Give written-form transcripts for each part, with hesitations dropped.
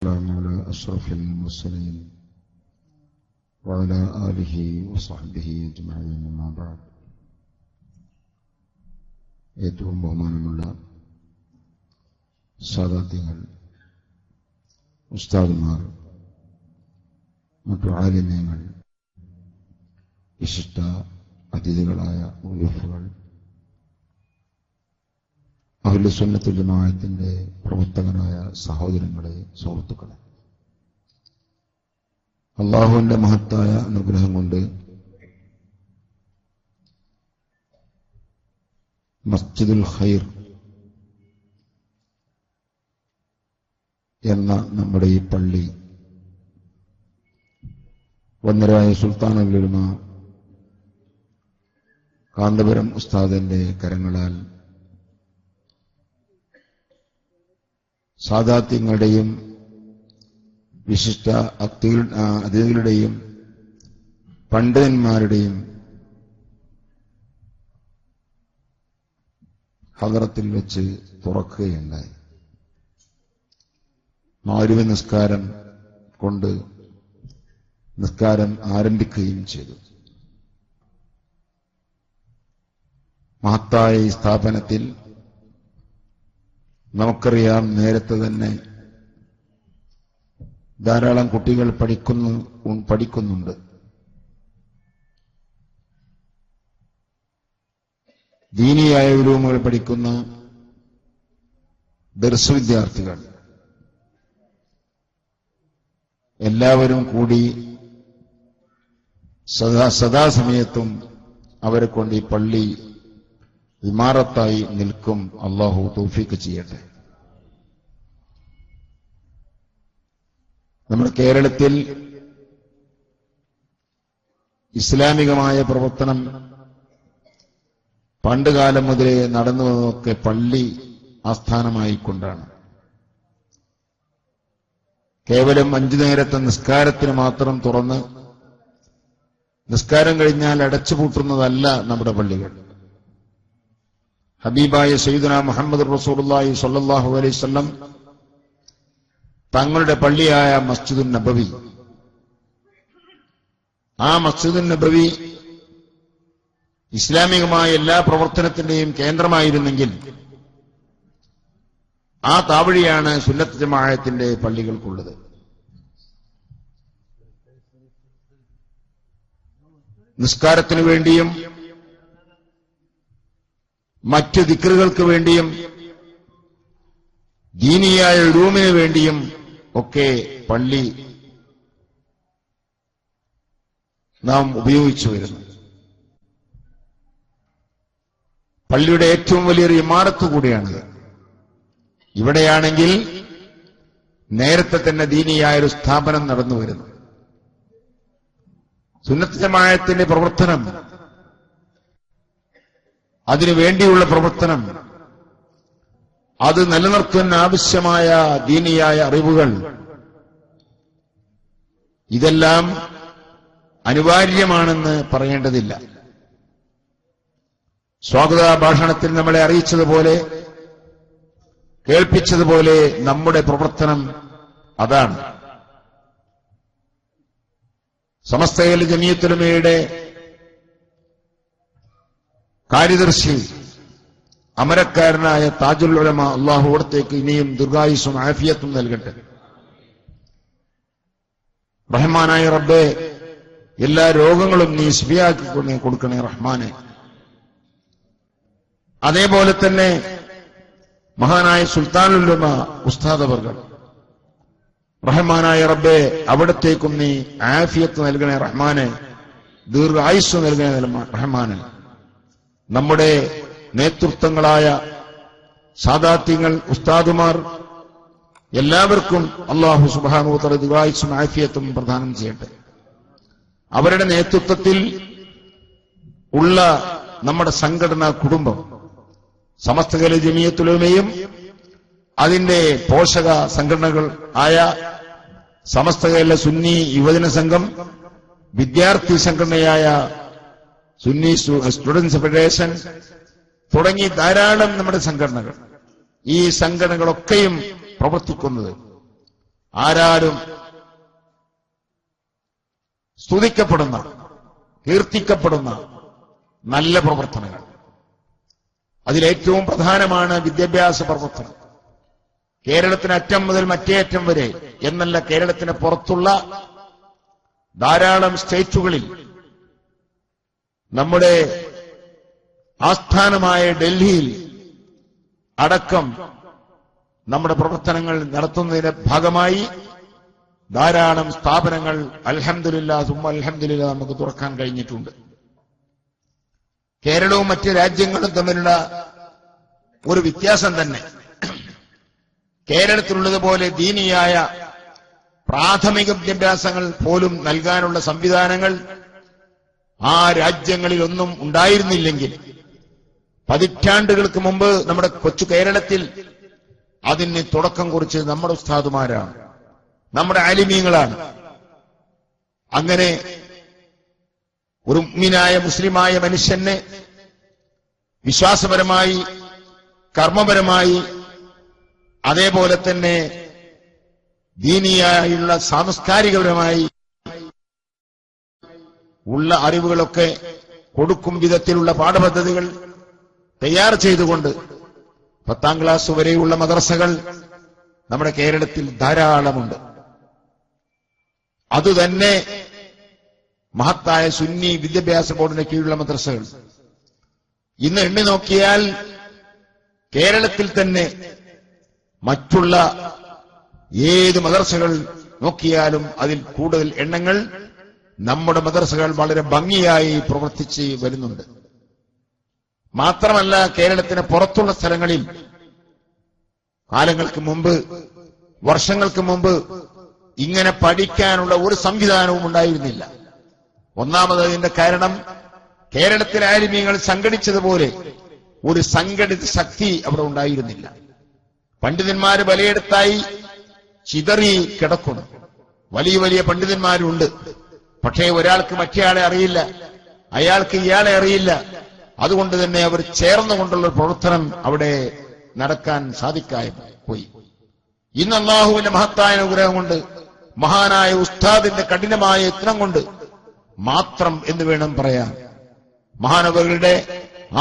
على أشرف المرسلين وعلى آله وصحبه أجمعين أما بعد. ഏറ്റവും ബഹുമാനമുള്ള സാദാത്യങ്ങൾ, ഉസ്താദുമാർ, മറ്റു ആലിമ്യങ്ങൾ, വിശിഷ്ട അതിഥികളായ മുഅല്ലിഫുകൾ, അഹ്ലുസുന്നത്തുൽ ജമാഅത്തിന്റെ പ്രവർത്തകരായ സഹോദരങ്ങളെ, സുഹൃത്തുക്കളെ, അല്ലാഹുവിന്റെ മഹത്തായ അനുഗ്രഹം കൊണ്ട് മസ്ജിദുൽ ഖൈർ എന്ന നമ്മുടെ ഈ പള്ളി വന്ദരായ സുൽത്താനുൽ ഉലമ കാന്തപുരം ഉസ്താദിന്റെ കരങ്ങളാൽ സാദാത്യങ്ങളുടെയും വിശിഷ്ട അതിഥികളുടെയും പണ്ഡിതന്മാരുടെയും ഹദറത്തിൽ വെച്ച് തുറക്കുകയുണ്ടായി. മഗ്‌രിബ് നിസ്കാരം കൊണ്ട് നിസ്കാരം ആരംഭിക്കുകയും ചെയ്തു. മഹത്തായ ഈ സ്ഥാപനത്തിൽ നമുക്കറിയാം, നേരത്തെ തന്നെ ധാരാളം കുട്ടികൾ പഠിക്കുന്നുണ്ട്. ദീനിയായ ഉലൂമുകൾ പഠിക്കുന്ന ദർസ് വിദ്യാർത്ഥികൾ എല്ലാവരും കൂടി സദാസമയത്തും അവരെ കൊണ്ട് ഈ പള്ളി ഇമാറത്തായി നിൽക്കും. അല്ലാഹു തൗഫീഖ് ചെയ്യട്ടെ. നമ്മുടെ കേരളത്തിൽ ഇസ്ലാമികമായ പ്രവർത്തനം പണ്ടുകാലം മുതലേ നടന്നു വന്നതൊക്കെ പള്ളി ആസ്ഥാനമായിക്കൊണ്ടാണ്. കേവലം 5 നേരത്തെ നിസ്കാരത്തിന് മാത്രം തുറന്ന് നിസ്കാരം കഴിഞ്ഞാൽ അടച്ചുപൂട്ടുന്നതല്ല നമ്മുടെ പള്ളികൾ. ഹബീബായ സയ്യിദുനാ മുഹമ്മദ് റസൂലുള്ളാഹി സ്വല്ലല്ലാഹു അലൈഹി വസല്ലം തങ്ങളുടെ പള്ളിയായ മസ്ജിദുൻ നബവി, ആ മസ്ജിദുൻ നബവി ഇസ്ലാമികമായ എല്ലാ പ്രവർത്തനത്തിന്റെയും കേന്ദ്രമായിരുന്നെങ്കിൽ ആ താവഴിയാണ് സുന്നത്ത് ജമാഅത്തിന്റെ പള്ളികൾക്കുള്ളത്. നിസ്കാരത്തിനു വേണ്ടിയും മറ്റ് ദിക്റുകൾക്ക് വേണ്ടിയും ദീനിയായ ഉലൂമിന് വേണ്ടിയും ഒക്കെ പള്ളി നാം ഉപയോഗിച്ചു വരുന്നു. പള്ളിയുടെ ഏറ്റവും വലിയൊരു ഇമാറത്ത് കൂടിയാണിത്. ഇവിടെയാണെങ്കിൽ നേരത്തെ തന്നെ ദീനിയായൊരു സ്ഥാപനം നടന്നു വരുന്നു. സുന്നത്ത് ജമാഅത്തിന്റെ പ്രവർത്തനം, അതിനുവേണ്ടിയുള്ള പ്രവർത്തനം, അത് നിലനിർത്താൻ ആവശ്യമായ ദീനിയായ അറിവുകൾ, ഇതെല്ലാം അനിവാര്യമാണെന്ന് പറയേണ്ടതില്ല. സ്വാഗത ഭാഷണത്തിൽ നമ്മളെ അറിയിച്ചതുപോലെ, കേൾപ്പിച്ചതുപോലെ നമ്മുടെ പ്രവർത്തനം അതാണ്. സമസ്ത ജമിയത്തുൽ ഉലമയുടെ കാര്യദർശി അമരക്കാരനായ താജുൽ ഉലമ, അല്ലാഹു അവിടത്തേക്ക് ഇനിയും ദീർഘായുസ്സും ആഫിയത്തും നൽകട്ടെ. റഹ്മാനായ റബ്ബേ, എല്ലാ രോഗങ്ങളും നീ ശിഫയാക്കി കൊടുക്കണേ റഹ്മാനെ. അതേപോലെ തന്നെ മഹാനായ സുൽത്താനുൽ ഉലമ ഉസ്താദ് അവർകൾ, റഹ്മാനായ റബ്ബേ, അവിടത്തേക്കും നീ ആഫിയത്ത് നൽകണേ റഹ്മാനെ, ദീർഘായുസ്സ് നൽകണേ റഹ്മാനെ. നമ്മുടെ നേതൃത്വങ്ങളായ സാദാത്യങ്ങൾ, ഉസ്താദുമാർ, എല്ലാവർക്കും അല്ലാഹു സുബ്ഹാനഹു വ തആല ദീർഘായുസ്സും ആഫിയത്തും പ്രദാനം ചെയ്യട്ടെ. അവരുടെ നേതൃത്വത്തിൽ ഉള്ള നമ്മുടെ സംഘടനാ കുടുംബം, സമസ്ത ജമിയത്തുൽ ഉലമയും അതിന്റെ പോഷക സംഘടനകൾ ആയ സമസ്ത കേരള സുന്നി യുവജന സംഘം, വിദ്യാർത്ഥി സംഘടനയായ സുന്നി സ്റ്റുഡൻസ് ഫെഡറേഷൻ തുടങ്ങി ധാരാളം നമ്മുടെ സംഘടനകൾ, ഈ സംഘടനകളൊക്കെയും പ്രവർത്തിക്കുന്നത് ആരാലും സ്തുതിക്കപ്പെടുന്ന, കീർത്തിക്കപ്പെടുന്ന നല്ല പ്രവർത്തനങ്ങൾ. അതിലേറ്റവും പ്രധാനമാണ് വിദ്യാഭ്യാസ പ്രവർത്തനം. കേരളത്തിന് അറ്റം മുതൽ മറ്റേ അറ്റം വരെ എന്നല്ല, കേരളത്തിന് പുറത്തുള്ള ധാരാളം സ്റ്റേറ്റുകളിൽ, നമ്മുടെ ആസ്ഥാനമായ ഡൽഹിയിൽ അടക്കം നമ്മുടെ പ്രവർത്തനങ്ങൾ നടത്തുന്നതിന്റെ ഭാഗമായി ധാരാളം സ്ഥാപനങ്ങൾ അൽഹംദുലില്ലാഹ് സുമ്മ അൽഹംദുലില്ലാഹ് നമുക്ക് തുറക്കാൻ കഴിഞ്ഞിട്ടുണ്ട്. കേരളവും മറ്റ് രാജ്യങ്ങളും തമ്മിലുള്ള ഒരു വ്യത്യാസം തന്നെ, കേരളത്തിലുള്ളതുപോലെ ദീനിയായ പ്രാഥമിക വിദ്യാഭ്യാസങ്ങൾ പോലും നൽകാനുള്ള സംവിധാനങ്ങൾ ആ രാജ്യങ്ങളിലൊന്നും ഉണ്ടായിരുന്നില്ലെങ്കിൽ പതിറ്റാണ്ടുകൾക്ക് മുമ്പ് നമ്മുടെ കൊച്ചു കേരളത്തിൽ അതിന് തുടക്കം കുറിച്ച് നമ്മുടെ ഉസ്താദുമാരാണ്, നമ്മുടെ ആലിമീങ്ങളാണ്. അങ്ങനെ ഒരു മുഅ്മിനായ മുസ്ലിമായ മനുഷ്യനെ വിശ്വാസപരമായി, കർമ്മപരമായി, അതേപോലെ തന്നെ ദീനിയായുള്ള സാംസ്കാരികപരമായി ഉള്ള അറിവുകളൊക്കെ കൊടുക്കും വിധത്തിലുള്ള പാഠപദ്ധതികൾ തയ്യാർ ചെയ്തുകൊണ്ട് 10ാം ക്ലാസ് വരെയുള്ള മദ്രസകൾ നമ്മുടെ കേരളത്തിൽ ധാരാളമുണ്ട്. അതുതന്നെ മഹത്തായ സുന്നി വിദ്യാഭ്യാസ ബോർഡിന്റെ കീഴിലുള്ള മദ്രസകൾ ഇന്ന് എണ്ണി നോക്കിയാൽ കേരളത്തിൽ തന്നെ മറ്റുള്ള ഏത് മദ്രസകൾ നോക്കിയാലും അതിൽ കൂടുതൽ എണ്ണങ്ങൾ നമ്മുടെ മദ്രസകൾ വളരെ ഭംഗിയായി പ്രവർത്തിച്ച് വരുന്നുണ്ട്. മാത്രമല്ല, കേരളത്തിന് പുറത്തുള്ള സ്ഥലങ്ങളിൽ കാലങ്ങൾക്ക് മുമ്പ്, വർഷങ്ങൾക്ക് മുമ്പ് ഇങ്ങനെ പഠിക്കാനുള്ള ഒരു സംവിധാനവും ഉണ്ടായിരുന്നില്ല. ഒന്നാമത് അതിന്റെ കാരണം, കേരളത്തിലെ ആലിമീങ്ങൾ സംഘടിച്ചതുപോലെ ഒരു സംഘടിത ശക്തി അവിടെ ഉണ്ടായിരുന്നില്ല. പണ്ഡിതന്മാര് പലയിടത്തായി ചിതറി കിടക്കുന്നു. വലിയ വലിയ പണ്ഡിതന്മാരുണ്ട്. പക്ഷേ ഒരാൾക്ക് മറ്റേയാളെ അറിയില്ല, അയാൾക്ക് ഇയാളെ അറിയില്ല. അതുകൊണ്ട് തന്നെ അവർ ചേർന്നുകൊണ്ടുള്ള പ്രവർത്തനം അവിടെ നടക്കാൻ സാധിക്കാതെ പോയി. ഇന്ന് അല്ലാഹുവിന്റെ മഹത്തായ അനുഗ്രഹം കൊണ്ട്, മഹാനായ ഉസ്താദിന്റെ കഠിനമായ യത്നം കൊണ്ട് മാത്രം എന്ന് വേണം പറയാൻ, മഹാനവറുകളുടെ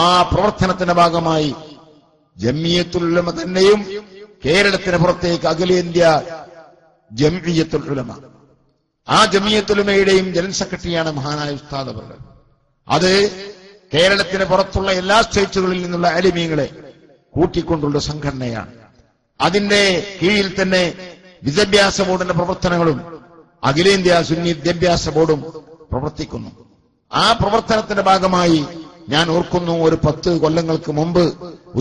ആ പ്രവർത്തനത്തിന്റെ ഭാഗമായി ജംഇയ്യത്തുൽ ഉലമ തന്നെയും കേരളത്തിന് പുറത്തേക്ക് അഖിലേന്ത്യാ ജംഇയ്യത്തുൽ ഉലമ, ആ ജംഇയ്യത്തുൽ ഉലമയുടെയും ജനറൽ സെക്രട്ടറിയാണ് മഹാനായ ഉസ്താദ് അവർ. അത് കേരളത്തിന് പുറത്തുള്ള എല്ലാ സ്റ്റേറ്റുകളിൽ നിന്നുള്ള ആലിമീങ്ങളെ കൂട്ടിക്കൊണ്ടുള്ള സംഘടനയാണ്. അതിന്റെ കീഴിൽ തന്നെ വിദ്യാഭ്യാസ ബോർഡിന്റെ പ്രവർത്തനങ്ങളും അഖിലേന്ത്യാ സുന്നി വിദ്യാഭ്യാസ ബോർഡും പ്രവർത്തിക്കുന്നു. ആ പ്രവർത്തനത്തിന്റെ ഭാഗമായി ഞാൻ ഓർക്കുന്നു, ഒരു 10 കൊല്ലങ്ങൾക്ക് മുമ്പ്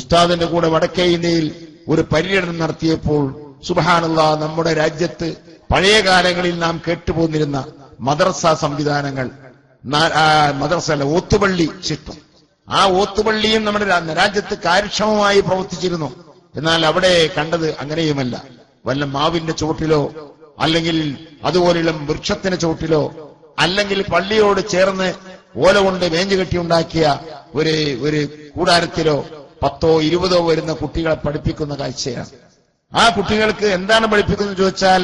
ഉസ്താദിന്റെ കൂടെ വടക്കേ ഇന്ത്യയിൽ ഒരു പര്യടനം നടത്തിയപ്പോൾ സുബ്ഹാനല്ലാഹ്, നമ്മുടെ രാജ്യത്ത് പഴയ കാലങ്ങളിൽ നാം കേട്ടുപോന്നിരുന്ന മദ്രസ സംവിധാനങ്ങൾ, മദ്രസ ഓത്തുപള്ളി സിസ്റ്റം, ആ ഓത്തുപള്ളിയും നമ്മുടെ രാജ്യത്ത് കാര്യക്ഷമമായി പ്രവർത്തിച്ചിരുന്നു. എന്നാൽ അവിടെ കണ്ടത് അങ്ങനെയുമല്ല. വല്ല മാവിന്റെ ചോട്ടിലോ അല്ലെങ്കിൽ അതുപോലെയുള്ള വൃക്ഷത്തിന് ചോട്ടിലോ അല്ലെങ്കിൽ പള്ളിയോട് ചേർന്ന് ഓല കൊണ്ട് വേഞ്ചു കെട്ടിയുണ്ടാക്കിയ ഒരു കൂടാരത്തിലോ 10ഓ 20ഓ വരുന്ന കുട്ടികളെ പഠിപ്പിക്കുന്ന കാഴ്ചയാണ്. ആ കുട്ടികൾക്ക് എന്താണ് പഠിപ്പിക്കുന്നത് ചോദിച്ചാൽ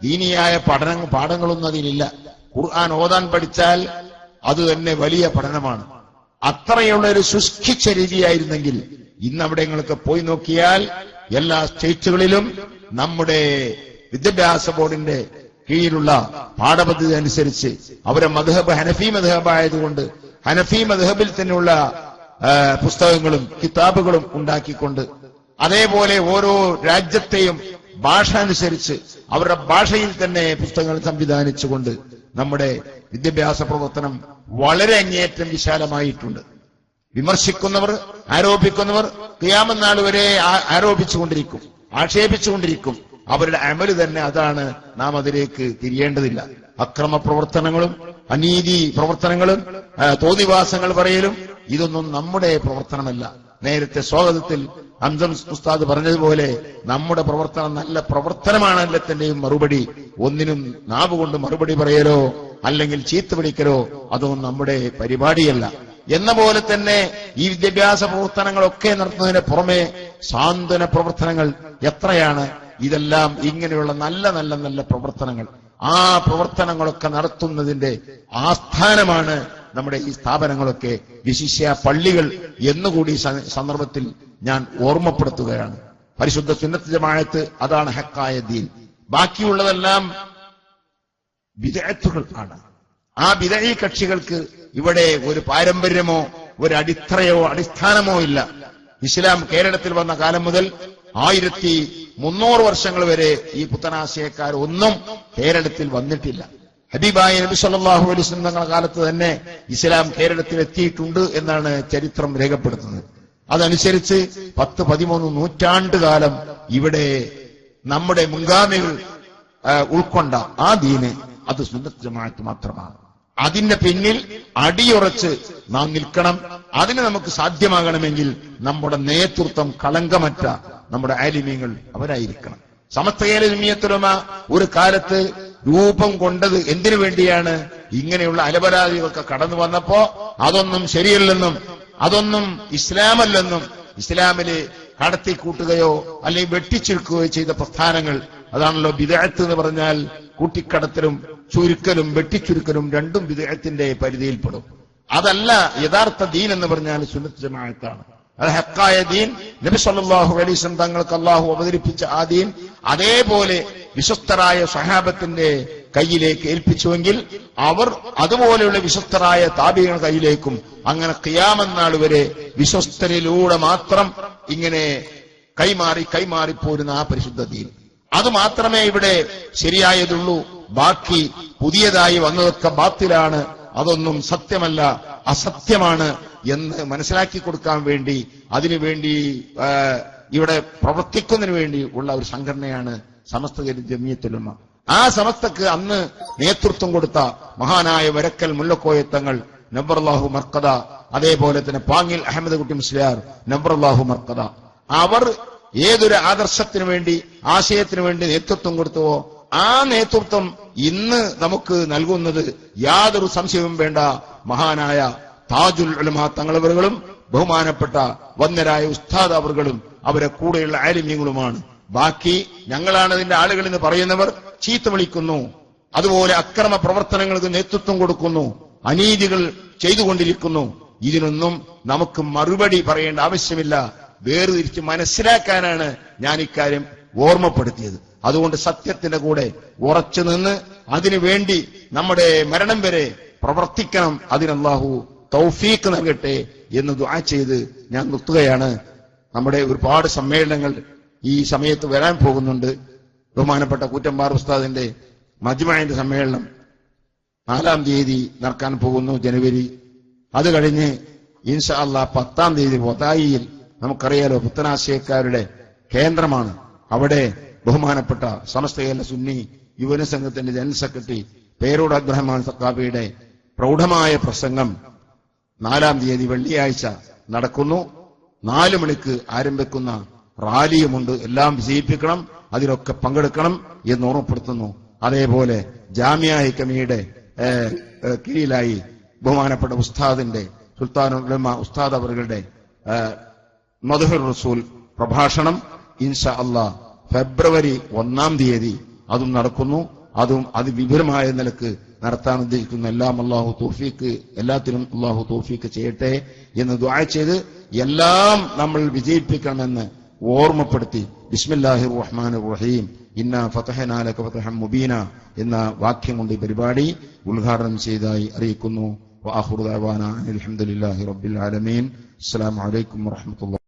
ദീനിയായ പാഠങ്ങളൊന്നും അതിലില്ല. ഖുർആൻ ഓതാൻ പഠിച്ചാൽ അത് തന്നെ വലിയ പഠനമാണ്. അത്രയുള്ള ഒരു ശുഷ്കിച്ച രീതിയായിരുന്നെങ്കിൽ ഇന്ന് അവിടെങ്ങളൊക്കെ പോയി നോക്കിയാൽ എല്ലാ സ്റ്റേറ്റുകളിലും നമ്മുടെ വിദ്യാഭ്യാസ ബോർഡിന്റെ കീഴിലുള്ള പാഠപദ്ധതി അനുസരിച്ച് അവരെ മദ്ഹബ് ഹനഫി മദ്ഹബ് ആയതുകൊണ്ട് ഹനഫി മദ്ഹബിൽ തന്നെയുള്ള പുസ്തകങ്ങളും കിതാബുകളും ഉണ്ടാക്കിക്കൊണ്ട്, അതേപോലെ ഓരോ രാജ്യത്തെയും ഭാഷ അനുസരിച്ച് അവരുടെ ഭാഷയിൽ തന്നെ പുസ്തകങ്ങൾ സംവിധാനിച്ചുകൊണ്ട് നമ്മുടെ വിദ്യാഭ്യാസ പ്രവർത്തനം വളരെ അങ്ങേയറ്റം വിശാലമായിട്ടുണ്ട്. വിമർശിക്കുന്നവർ, ആരോപിക്കുന്നവർ ഖിയാമത്ത് നാൾ വരെ ആരോപിച്ചുകൊണ്ടിരിക്കും, ആക്ഷേപിച്ചുകൊണ്ടിരിക്കും. അവരുടെ അമല് തന്നെ അതാണ്. നാം അതിലേക്ക് തിരിയേണ്ടതില്ല. അക്രമ പ്രവർത്തനങ്ങളും അനീതി പ്രവർത്തനങ്ങളും തോന്നിവാസങ്ങൾ പറയലും ഇതൊന്നും നമ്മുടെ പ്രവർത്തനമല്ല. നേരത്തെ സ്വാഗതത്തിൽ അംസം ഉസ്താദ് പറഞ്ഞതുപോലെ നമ്മുടെ പ്രവർത്തനം നല്ല പ്രവർത്തനമാണ്. എല്ലാത്തിന്റെയും മറുപടി. ഒന്നിനും നാവുകൊണ്ട് മറുപടി പറയലോ അല്ലെങ്കിൽ ചീത്ത വിളിക്കലോ അതൊന്നും നമ്മുടെ പരിപാടിയല്ല. എന്ന പോലെ തന്നെ ഈ വിദ്യാഭ്യാസ പ്രവർത്തനങ്ങളൊക്കെ നടത്തുന്നതിന് പുറമെ സാന്ത്വന പ്രവർത്തനങ്ങൾ എത്രയാണ്. ഇതെല്ലാം ഇങ്ങനെയുള്ള നല്ല നല്ല നല്ല പ്രവർത്തനങ്ങൾ, ആ പ്രവർത്തനങ്ങളൊക്കെ നടത്തുന്നതിന്റെ ആസ്ഥാനമാണ് നമ്മുടെ ഈ സ്ഥാപനങ്ങളൊക്കെ, വിശിഷ്യ പള്ളികൾ എന്നുകൂടി സന്ദർഭത്തിൽ ഞാൻ ഓർമ്മപ്പെടുത്തുകയാണ്. പരിശുദ്ധ സുന്നത്ത് ജമാഅത്ത് അതാണ് ഹക്കായ ദീൻ. ബാക്കിയുള്ളതെല്ലാം ബിദ്അത്തുകൾ ആണ്. ആ ബിദ്അഈ കക്ഷികൾക്ക് ഇവിടെ ഒരു പാരമ്പര്യമോ ഒരു അടിസ്ഥാനമോ ഇല്ല. ഇസ്ലാം കേരളത്തിൽ വന്ന കാലം മുതൽ 1300 വർഷങ്ങൾ വരെ ഈ പുത്തനാശയക്കാർ ഒന്നും കേരളത്തിൽ വന്നിട്ടില്ല. ഹബീബായ നബി സല്ലല്ലാഹു അലൈഹി വസല്ലം തങ്ങളുടെ കാലത്ത് തന്നെ ഇസ്ലാം കേരളത്തിൽ എത്തിയിട്ടുണ്ട് എന്നാണ് ചരിത്രം രേഖപ്പെടുത്തുന്നത്. അതനുസരിച്ച് 10-13 നൂറ്റാണ്ട് കാലം ഇവിടെ നമ്മുടെ മുൻഗാമികൾ ഉൾക്കൊണ്ട ആ ദീന് അത് സുന്നത്ത് ജമാഅത്ത് മാത്രമാണ്. അതിന്റെ പിന്നിൽ അടിയുറച്ച് നാം നിൽക്കണം. അതിന് നമുക്ക് സാധ്യമാകണമെങ്കിൽ നമ്മുടെ നേതൃത്വം കളങ്കമറ്റ നമ്മുടെ ആലിമീങ്ങൾ അവരായിരിക്കണം. സമസ്ത കേരള ജംഇയ്യത്തുൽ ഉലമ ഒരു കാലത്ത് രൂപം കൊണ്ടത് എന്തിനു വേണ്ടിയാണ്? ഇങ്ങനെയുള്ള അലപരാധികളൊക്കെ കടന്നു വന്നപ്പോ അതൊന്നും ശരിയല്ലെന്നും അതൊന്നും ഇസ്ലാമല്ലെന്നും, ഇസ്ലാമില് കടത്തിക്കൂട്ടുകയോ അല്ലെങ്കിൽ വെട്ടിച്ചുരുക്കുകയോ ചെയ്ത പ്രസ്ഥാനങ്ങൾ, അതാണല്ലോ ബിദ്അത്ത് എന്ന് പറഞ്ഞാൽ. കൂട്ടിക്കടത്തലും ചുരുക്കലും വെട്ടിച്ചുരുക്കലും രണ്ടും ബിദ്അത്തിന്റെ പരിധിയിൽപ്പെടും. അതല്ല യഥാർത്ഥ ദീൻ എന്ന് പറഞ്ഞാൽ സുന്നത്ത് ജമാഅത്താണ്. അത് ഹക്കായ ദീൻ, നബി സല്ലല്ലാഹു അലൈഹി വസല്ലം തങ്ങൾക്ക് അല്ലാഹു അവതരിപ്പിച്ച ആ ദീൻ അതേപോലെ വിശ്വസ്തരായ സ്വഹാബത്തിന്റെ കയ്യിലേക്ക് ഏൽപ്പിച്ചുവെങ്കിൽ അവർ അതുപോലെയുള്ള വിശ്വസ്തരായ താബിഈങ്ങളുടെ കയ്യിലേക്കും, അങ്ങനെ ഖിയാമത്ത് നാൾ വരെ വിശ്വസ്തരിലൂടെ മാത്രം ഇങ്ങനെ കൈമാറിപ്പോരുന്ന ആ പരിശുദ്ധ ദീൻ, അത് മാത്രമേ ഇവിടെ ശരിയായതുള്ളൂ. ബാക്കി പുതിയതായി വന്നതൊക്കെ ബാത്തിലാണ്, അതൊന്നും സത്യമല്ല, അസത്യമാണ് എന്ന് മനസ്സിലാക്കി കൊടുക്കാൻ വേണ്ടി, അതിനുവേണ്ടി ഇവിടെ പ്രവർത്തിക്കുന്നതിന് വേണ്ടി ഉള്ള ഒരു സംഘടനയാണ് സമസ്ത ജംഇയ്യത്തുൽ ഉലമ. ആ സമസ്തക്ക് അന്ന് നേതൃത്വം കൊടുത്ത മഹാനായ വരക്കൽ മുല്ലക്കോയത്തങ്ങൾ നബ്ബറല്ലാഹു മർക്കദ, അതേപോലെ തന്നെ പാങ്ങിൽ അഹമ്മദ് കുട്ടി മുസ്ലിയാർ നബ്ബറല്ലാഹു മർക്കദ, അവർ ഏതൊരു ആദർശത്തിനു വേണ്ടി ആശയത്തിനു വേണ്ടി നേതൃത്വം കൊടുത്തുവോ ആ നേതൃത്വം ഇന്ന് നമുക്ക് നൽകുന്നത് യാതൊരു സംശയവും വേണ്ട മഹാനായ താജുൽ ഉലമ തങ്ങളവറുകളും ബഹുമാനപ്പെട്ട വന്യരായ ഉസ്താദ് അവറുകളും അവരെ കൂടെയുള്ള ആലിമ്യങ്ങളുമാണ്. ബാക്കി ഞങ്ങളാണ് അതിന്റെ ആളുകൾ എന്ന് പറയുന്നവർ ചീത്ത വിളിക്കുന്നു, അതുപോലെ അക്രമ പ്രവർത്തനങ്ങൾക്ക് നേതൃത്വം കൊടുക്കുന്നു, അനീതികൾ ചെയ്തുകൊണ്ടിരിക്കുന്നു. ഇതിനൊന്നും നമുക്ക് മറുപടി പറയേണ്ട ആവശ്യമില്ല. വേർതിരിച്ച് മനസ്സിലാക്കാനാണ് ഞാൻ ഇക്കാര്യം ഓർമ്മപ്പെടുത്തിയത്. അതുകൊണ്ട് സത്യത്തിന്റെ കൂടെ ഉറച്ചു നിന്ന് അതിനുവേണ്ടി നമ്മുടെ മരണം വരെ പ്രവർത്തിക്കണം. അതിന് അല്ലാഹു തൗഫീഖ് നൽകട്ടെ എന്ന് ദുആ ചെയ്ത് ഞാൻ നിർത്തുകയാണ്. നമ്മുടെ ഒരുപാട് സമ്മേളനങ്ങൾ ഈ സമയത്ത് വരാൻ പോകുന്നുണ്ട്. ബഹുമാനപ്പെട്ട കൂറ്റമ്പാറ ഉസ്താദിന്റെ മജ്മഅന്റെ സമ്മേളനം 4-ാം തീയതി നടക്കാൻ പോകുന്നു, ജനുവരി. അത് കഴിഞ്ഞ് ഇൻഷാ അല്ലാഹ് 10-ാം തീയതി പൊതായിയിൽ, നമുക്കറിയാലോ പുത്തനാശയക്കാരുടെ കേന്ദ്രമാണ്, അവിടെ ബഹുമാനപ്പെട്ട സമസ്ത കേരള സുന്നി യുവന സംഘത്തിന്റെ ജനറൽ സെക്രട്ടറി പേരോട് അബ്ദുറഹ്മാൻ സഖാഫിയുടെ പ്രൗഢമായ പ്രസംഗം 4-ാം തീയതി വെള്ളിയാഴ്ച നടക്കുന്നു. 4 മണിക്ക് ആരംഭിക്കുന്ന റാലിയുമുണ്ട്. എല്ലാം വിജയിപ്പിക്കണം, അതിലൊക്കെ പങ്കെടുക്കണം എന്ന് ഓർമ്മപ്പെടുത്തുന്നു. അതേപോലെ ജാമിയ ഹിക്കമിയുടെ കീഴിലായി ബഹുമാനപ്പെട്ട ഉസ്താദിന്റെ സുൽത്താനുൽ ഉലമ ഉസ്താദ് അവരുടെ മദ്ഹുർ റസൂൽ പ്രഭാഷണം ഇൻഷാ അല്ലാഹ് ഫെബ്രുവരി 1-ാം തീയതി അതും നടക്കുന്നു. അതും അതിവിപുലമായ നിലക്ക് നടത്താൻ ഉദ്ദേശിക്കുന്നു. എല്ലാത്തിനും അല്ലാഹു തൗഫീഖ് ചെയ്യട്ടെ എന്ന് ദുആ ചെയ്ത് എല്ലാം നമ്മൾ വിജയിപ്പിക്കണമെന്ന് ഓർമ്മപ്പെടുത്തി ബിസ്മില്ലാഹിർ റഹ്മാനിർ റഹീം ഇന്നാ ഫതഹനാ ലക ഫതഹൻ മുബീന എന്ന വാക്യം കൊണ്ട് ഈ പരിപാടി ഉദ്ഘാടനം ചെയ്തതായി അറിയിക്കുന്നു. വആഖിറു ദഅവാനാ അൽഹംദുലില്ലാഹി റബ്ബിൽ ആലമീൻ. അസ്സലാമു അലൈക്കും വറഹ്മത്തുള്ളാഹി.